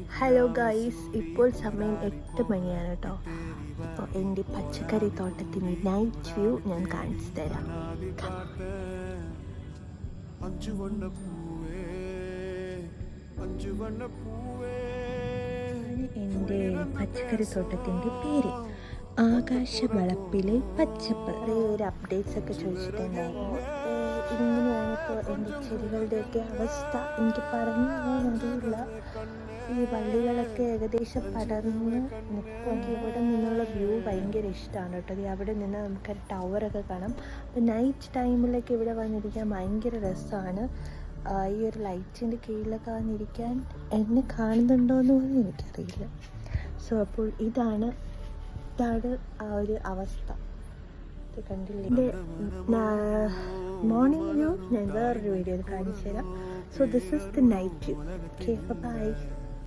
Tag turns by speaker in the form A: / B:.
A: Hello guys, ഇപ്പോൾ സമയം 8 മണിയാണ് കേട്ടോ. അപ്പോൾ എൻ്റെ പച്ചക്കറി തോട്ടത്തിൻ്റെ നൈറ്റ് വ്യൂ ഞാൻ കാണിച്ചു തരാം. എൻ്റെ പച്ചക്കറി തോട്ടത്തിൻ്റെ പേര് ആകാശവളപ്പിലെ പച്ചപ്പ്. ഒരു അപ്ഡേറ്റ്സ് ഒക്കെ ചോദിച്ചിട്ടുണ്ടായിരുന്നു. ഇങ്ങനെയാണ് ഇപ്പോൾ എൻ്റെ ചെടികളുടെയൊക്കെ അവസ്ഥ. എനിക്ക് പറഞ്ഞു അറിയില്ല. ഈ വള്ളികളൊക്കെ ഏകദേശം പടർന്ന് നിൽക്കും. ഇവിടെ നിന്നുള്ള വ്യൂ ഭയങ്കര ഇഷ്ടമാണ് കേട്ടോ. അവിടെ നിന്ന് നമുക്ക് ടവറൊക്കെ കാണാം. അപ്പോൾ നൈറ്റ് ടൈമിലൊക്കെ ഇവിടെ വന്നിരിക്കാൻ ഭയങ്കര രസമാണ്. ഈ ഒരു ലൈറ്റിൻ്റെ കീഴിലൊക്കെ വന്നിരിക്കാൻ എന്നെ കാണുന്നുണ്ടോയെന്ന് പോലും എനിക്കറിയില്ല. സോ അപ്പോൾ ഇതാണ് ആ ഒരു അവസ്ഥ. ഇത് കണ്ടില്ലേ? എൻ്റെ മോർണിംഗ് വ്യൂ ഞാൻ വേറൊരു വീഡിയോയിൽ കാണിച്ചു തരാം. So this is the night view. Okay, by.